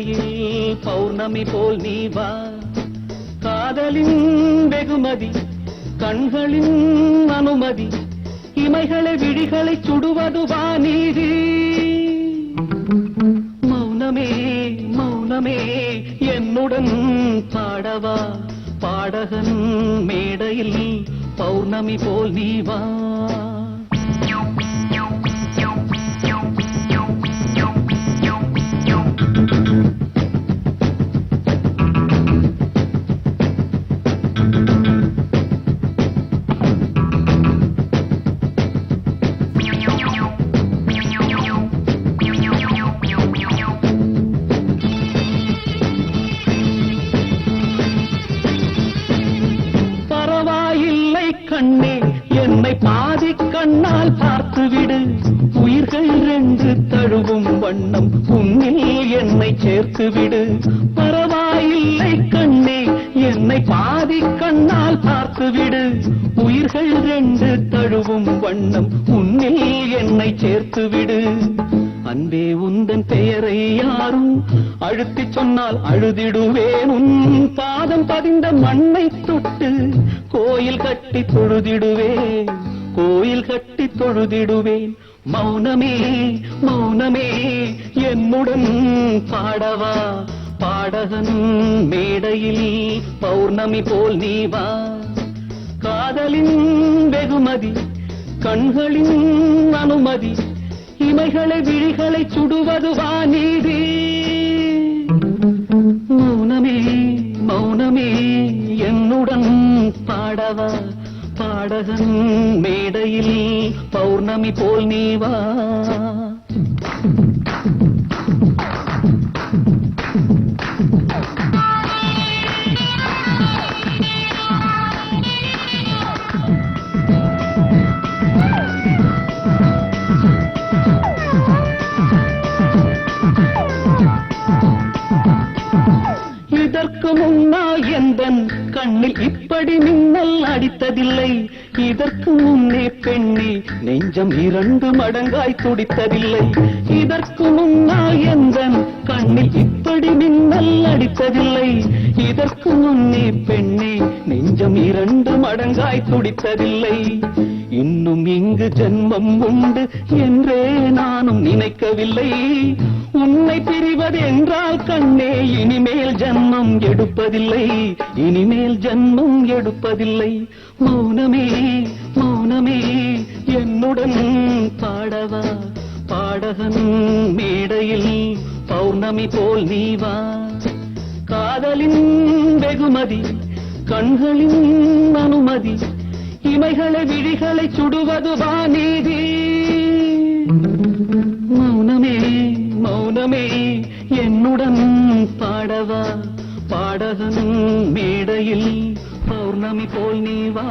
மேடையில் பௌர்ணமி போல் நீ வா. காதலின் வெகுமதி கண்களின் அனுமதி, இமைகளை விழிகளை சுடுவது வாநீதி. மௌனமே மௌனமே என்னுடன் பாடவா, பாடகன் மேடையில் பௌர்ணமி போல் நீ வா. கண்ணே என்னை பாதி கண்ணால் பார்த்துவிடு, உயிர்கள் ரெண்டு தழுவும் வண்ணம் உன்னில் என்னை சேர்த்துவிடு. பரவாயில்லை கண்ணே என்னை பாதி கண்ணால் பார்த்துவிடு, உயிர்கள் ரெண்டு தழுவும் வண்ணம் உன்னில் என்னை சேர்த்துவிடு. அன்பே உந்தன் பெயரை யாரும் அழுத்தி சொன்னால் அழுதிடுவேன், உன் பாதம் பதிந்த மண்ணை தொட்டு கோயில் கட்டி தொழுதிடுவேன், கோயில் கட்டி தொழுதிடுவேன். மௌனமே மௌனமே என்னுடன் பாடவா, பாடகன் மேடையில் பௌர்ணமி போல் நீ வா. காதலின் வெகுமதி கண்களின் அனுமதி, இமைகளை விழிகளை சுடுவது வாநீதி. மௌனமே மௌனமே என்னுடன் பாடவா, பாடகன் மேடையில் பௌர்ணமி போல் நீ வா. இதற்கு முன்னால் எந்தன் கண்ணில் இப்படி மின்னல் அடித்ததில்லை, இதற்கு முன்னே பெண்ணே நெஞ்சம் 2 மடங்காய் துடித்ததில்லை. இதற்கு முன்னால் எந்தன் கண்ணில் இப்படி மின்னல் அடித்ததில்லை, இதற்கு முன்னே பெண்ணே நெஞ்சம் 2 மடங்காய் துடித்ததில்லை. இன்னும் இங்கு ஜென்மம் உண்டு என்றே நானும் நினைக்கவில்லை, உன்னை பிரிவது என்றால் கண்ணே இனிமேல் ஜன்மம் எடுப்பதில்லை, இனிமேல் ஜன்மம் எடுப்பதில்லை. மௌனமே மௌனமே என்னுடன் பாடவா, பாடகன் மேடையில் பௌர்ணமி போல் நீ வா. காதலின் வெகுமதி கண்களின் அனுமதி, இமைகளை விழிகளை சுடுவது வாநீதி. மௌனமே மௌனமே என்னுடன் பாடவா, பாடகன் மேடையில் பௌர்ணமி போல் நீ வா.